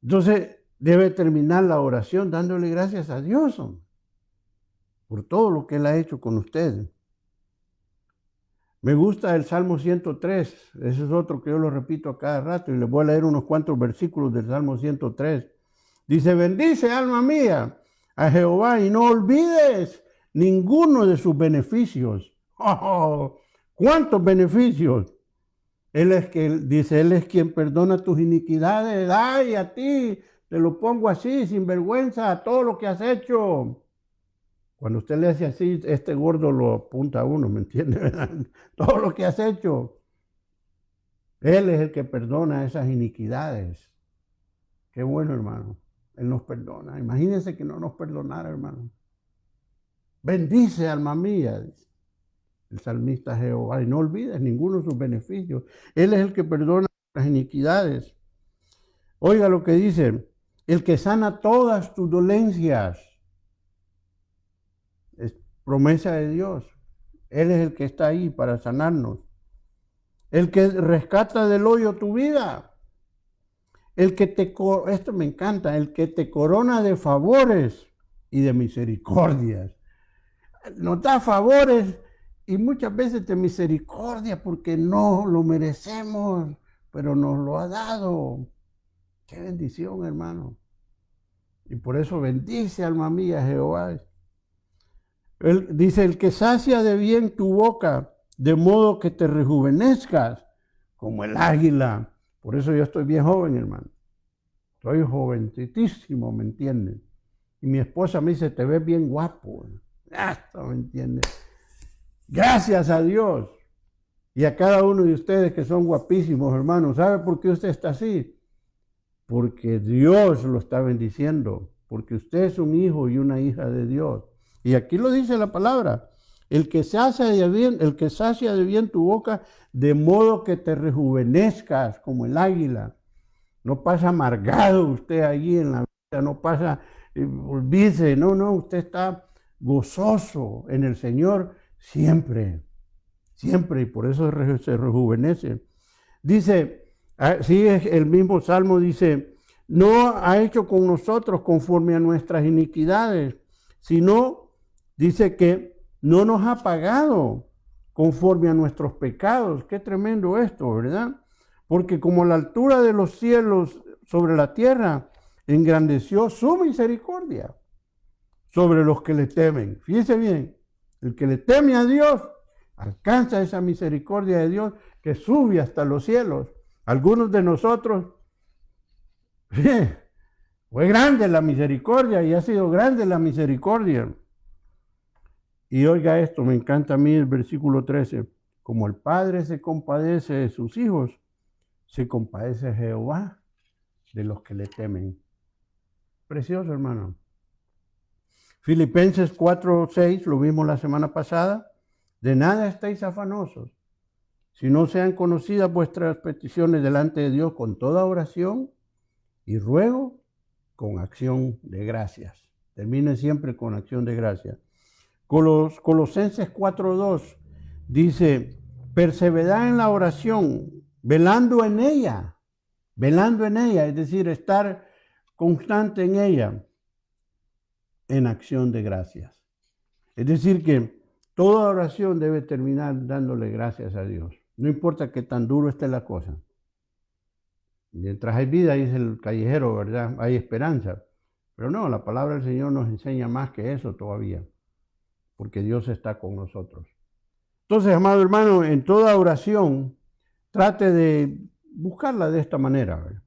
Entonces, debe terminar la oración dándole gracias a Dios por todo lo que Él ha hecho con usted. Me gusta el Salmo 103, ese es otro que yo lo repito a cada rato y les voy a leer unos cuantos versículos del Salmo 103. Dice, bendice alma mía a Jehová y no olvides ninguno de sus beneficios. ¡Oh! ¿Cuántos beneficios? Él es quien perdona tus iniquidades. Ay, a ti te lo pongo así, sin vergüenza, todo lo que has hecho. Cuando usted le hace así, este gordo lo apunta a uno, ¿me entiende? Todo lo que has hecho. Él es el que perdona esas iniquidades. Qué bueno, hermano. Él nos perdona. Imagínense que no nos perdonara, hermano. Bendice, alma mía, dice el salmista Jehová, y no olvides ninguno de sus beneficios. Él es el que perdona las iniquidades. Oiga lo que dice, el que sana todas tus dolencias. Es promesa de Dios. Él es el que está ahí para sanarnos. El que rescata del hoyo tu vida. Esto me encanta, el que te corona de favores y de misericordias. Nos da favores y muchas veces de misericordia porque no lo merecemos, pero nos lo ha dado. Qué bendición, hermano. Y por eso bendice, alma mía, Jehová. Él dice, el que sacia de bien tu boca, de modo que te rejuvenezcas como el águila. Por eso yo estoy bien joven, hermano. Estoy jovencitísimo, ¿me entienden? Y mi esposa me dice, te ves bien guapo. Hasta, ¿me entiendes? Gracias a Dios. Y a cada uno de ustedes que son guapísimos, hermanos. ¿Sabe por qué usted está así? Porque Dios lo está bendiciendo. Porque usted es un hijo y una hija de Dios. Y aquí lo dice la palabra. El que sacia de bien tu boca, de modo que te rejuvenezcas como el águila. No pasa amargado usted allí en la vida, no pasa, olvídese, no, usted está gozoso en el Señor siempre, y por eso se rejuvenece. Dice, sigue el mismo Salmo, dice, no ha hecho con nosotros conforme a nuestras iniquidades, sino, dice que no nos ha pagado conforme a nuestros pecados. Qué tremendo esto, ¿verdad? Porque como la altura de los cielos sobre la tierra, engrandeció su misericordia sobre los que le temen. Fíjese bien, el que le teme a Dios, alcanza esa misericordia de Dios que sube hasta los cielos. Algunos de nosotros, fue grande la misericordia y ha sido grande la misericordia. Y oiga esto, me encanta a mí el versículo 13. Como el Padre se compadece de sus hijos, se compadece Jehová de los que le temen. Precioso, hermano. Filipenses 4:6, lo vimos la semana pasada. De nada estéis afanosos, si no sean conocidas vuestras peticiones delante de Dios con toda oración y ruego con acción de gracias. Termine siempre con acción de gracias. Colosenses 4:2 dice, perseverad en la oración, velando en ella, es decir, estar constante en ella, en acción de gracias. Es decir, que toda oración debe terminar dándole gracias a Dios. No importa qué tan duro esté la cosa. Mientras hay vida, dice el callejero, ¿verdad? Hay esperanza. Pero no, la palabra del Señor nos enseña más que eso todavía, porque Dios está con nosotros. Entonces, amado hermano, en toda oración, trate de buscarla de esta manera, ¿verdad?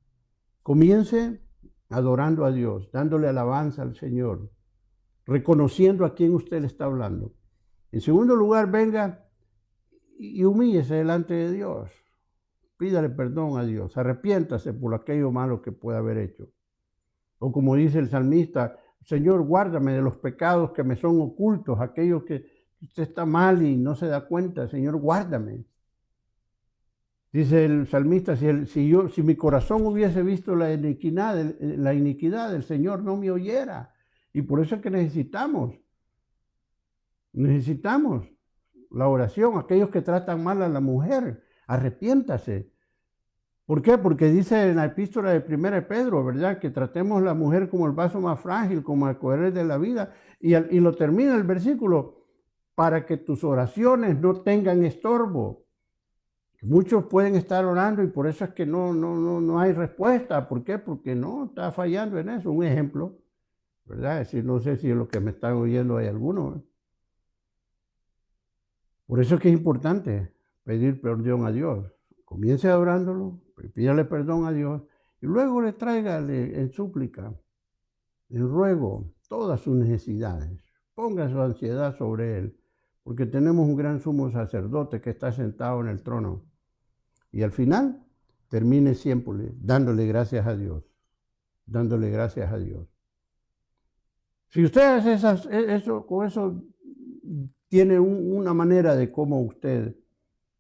Comience adorando a Dios, dándole alabanza al Señor, reconociendo a quién usted le está hablando. En segundo lugar, venga y humíllese delante de Dios. Pídale perdón a Dios, arrepiéntase por aquello malo que pueda haber hecho. O como dice el salmista, Señor, guárdame de los pecados que me son ocultos, aquellos que usted está mal y no se da cuenta. Señor, guárdame. Dice el salmista, si mi corazón hubiese visto la iniquidad del Señor no me oyera. Y por eso es que necesitamos la oración. Aquellos que tratan mal a la mujer, arrepiéntase. ¿Por qué? Porque dice en la epístola de 1 Pedro, ¿verdad? Que tratemos a la mujer como el vaso más frágil, como el coher de la vida. Y lo termina el versículo, para que tus oraciones no tengan estorbo. Muchos pueden estar orando y por eso es que no hay respuesta. ¿Por qué? Porque no, está fallando en eso. Un ejemplo, ¿verdad? Es decir, no sé si en lo que me están oyendo hay alguno. Por eso es que es importante pedir perdón a Dios. Comience adorándolo, pídale perdón a Dios y luego le tráigale en súplica, en ruego, todas sus necesidades. Ponga su ansiedad sobre Él, porque tenemos un gran sumo sacerdote que está sentado en el trono. Y al final, termine siempre dándole gracias a Dios, dándole gracias a Dios. Si usted hace con eso tiene una manera de cómo usted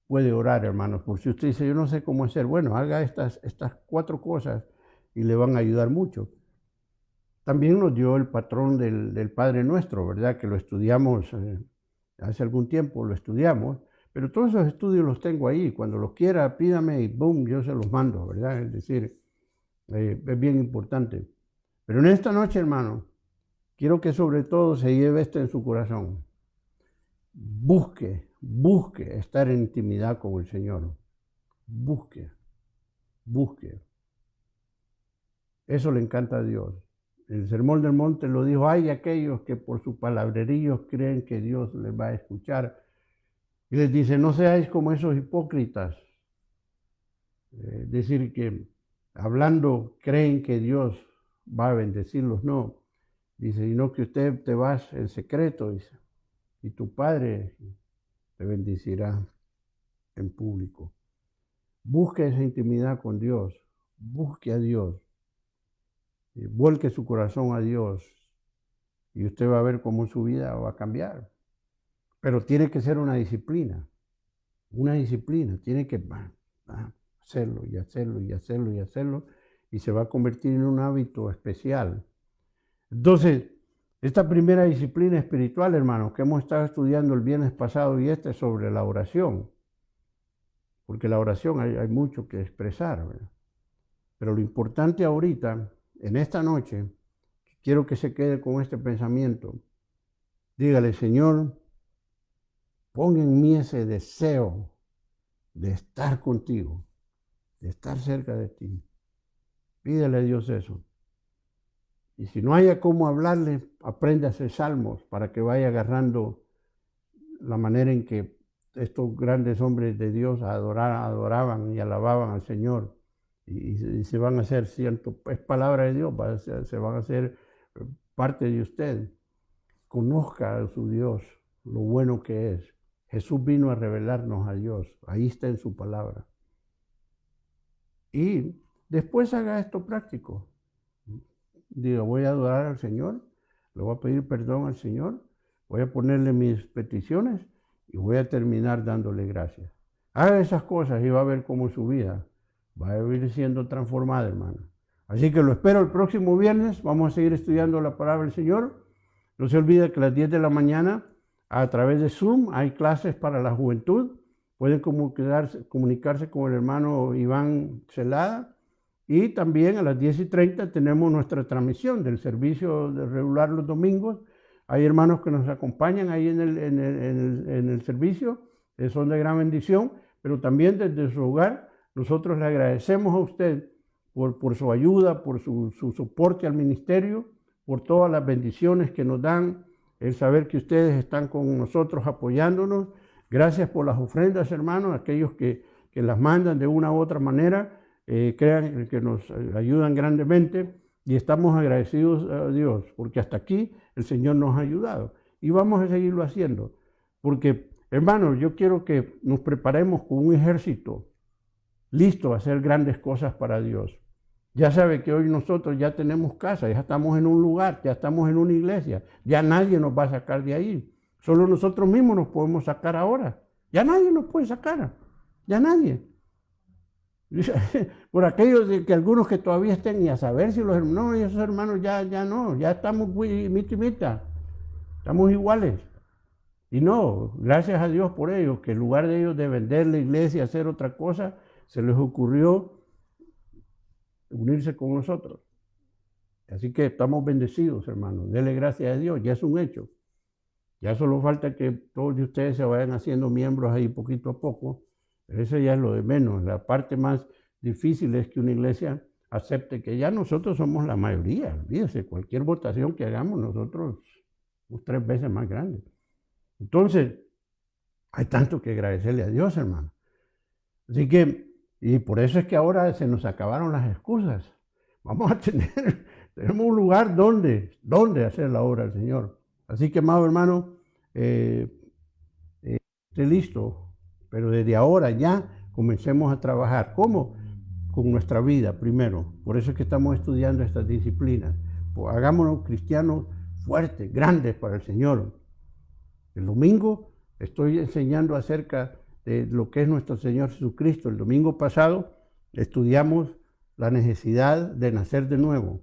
puede orar, hermanos. Por si usted dice, yo no sé cómo hacer, bueno, haga estas 4 cosas y le van a ayudar mucho. También nos dio el patrón del Padre Nuestro, ¿verdad? Que lo estudiamos hace algún tiempo, lo estudiamos, pero todos esos estudios los tengo ahí. Cuando los quiera, pídame y boom, yo se los mando, ¿verdad? Es decir, es bien importante. Pero en esta noche, hermano, quiero que sobre todo se lleve esto en su corazón. Busque estar en intimidad con el Señor. Busque. Eso le encanta a Dios. El Sermón del Monte lo dijo, hay aquellos que por sus palabreríos creen que Dios les va a escuchar. Y les dice, no seáis como esos hipócritas. Es decir, que hablando creen que Dios va a bendecirlos. No. Dice, sino que usted te vas en secreto, dice, y tu Padre te bendecirá en público. Busque esa intimidad con Dios. Busque a Dios. Vuelque su corazón a Dios y usted va a ver cómo su vida va a cambiar. Pero tiene que ser una disciplina, tiene que hacerlo y hacerlo y hacerlo y hacerlo y se va a convertir en un hábito especial. Entonces, esta primera disciplina espiritual, hermanos, que hemos estado estudiando el viernes pasado y es sobre la oración, porque la oración hay mucho que expresar, ¿verdad? Pero lo importante ahorita, en esta noche, quiero que se quede con este pensamiento. Dígale, Señor, pon en mí ese deseo de estar contigo, de estar cerca de ti. Pídele a Dios eso. Y si no haya cómo hablarle, apréndase salmos para que vaya agarrando la manera en que estos grandes hombres de Dios adoraban y alababan al Señor. Y se van a hacer cierto, es palabra de Dios, se van a hacer parte de usted. Conozca a su Dios, lo bueno que es. Jesús vino a revelarnos a Dios, ahí está en su palabra. Y después haga esto práctico. Diga, voy a adorar al Señor, le voy a pedir perdón al Señor, voy a ponerle mis peticiones y voy a terminar dándole gracias. Haga esas cosas y va a ver cómo su vida va a ir siendo transformada, hermano. Así que lo espero el próximo viernes. Vamos a seguir estudiando la palabra del Señor. No se olvide que a las 10 de la mañana, a través de Zoom, hay clases para la juventud. Pueden comunicarse con el hermano Iván Celada. Y también a las 10:30 tenemos nuestra transmisión del servicio regular los domingos. Hay hermanos que nos acompañan ahí en el servicio, son de gran bendición, pero también desde su hogar. Nosotros le agradecemos a usted por su ayuda, por su soporte al ministerio, por todas las bendiciones que nos dan, el saber que ustedes están con nosotros apoyándonos. Gracias por las ofrendas, hermanos, aquellos que las mandan de una u otra manera, crean que nos ayudan grandemente y estamos agradecidos a Dios, porque hasta aquí el Señor nos ha ayudado y vamos a seguirlo haciendo, porque hermanos, yo quiero que nos preparemos con un ejército listo a hacer grandes cosas para Dios. Ya sabe que hoy nosotros ya tenemos casa, ya estamos en un lugar, ya estamos en una iglesia, ya nadie nos va a sacar de ahí. Solo nosotros mismos nos podemos sacar ahora. Ya nadie nos puede sacar, ya nadie. Por aquellos de que algunos que todavía estén, y a saber si los hermanos, no, esos hermanos ya no, ya estamos muy mitad, estamos iguales. Y no, gracias a Dios por ellos, que en lugar de ellos de vender la iglesia y hacer otra cosa, se les ocurrió unirse con nosotros. Así que estamos bendecidos, hermanos. Dele gracias a Dios, ya es un hecho. Ya solo falta que todos de ustedes se vayan haciendo miembros ahí poquito a poco. Pero eso ya es lo de menos. La parte más difícil es que una iglesia acepte que ya nosotros somos la mayoría. Olvídese, cualquier votación que hagamos, nosotros somos 3 veces más grandes. Entonces, hay tanto que agradecerle a Dios, hermano. Así que, y por eso es que ahora se nos acabaron las excusas. Vamos a tenemos un lugar donde hacer la obra del Señor. Así que, amado hermano, esté listo, pero desde ahora ya comencemos a trabajar. ¿Cómo? Con nuestra vida primero. Por eso es que estamos estudiando estas disciplinas. Pues hagámonos cristianos fuertes, grandes para el Señor. El domingo estoy enseñando acerca de lo que es nuestro Señor Jesucristo. El domingo pasado estudiamos la necesidad de nacer de nuevo.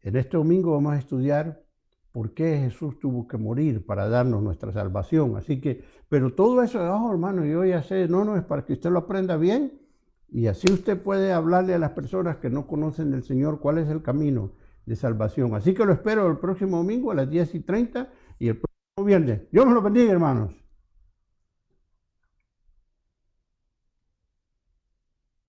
En este domingo vamos a estudiar por qué Jesús tuvo que morir para darnos nuestra salvación. Así que, pero todo eso, hermano, yo ya sé, no es para que usted lo aprenda bien y así usted puede hablarle a las personas que no conocen del Señor cuál es el camino de salvación. Así que lo espero el próximo domingo a las 10:30 y el próximo viernes. Dios nos lo bendiga, hermanos.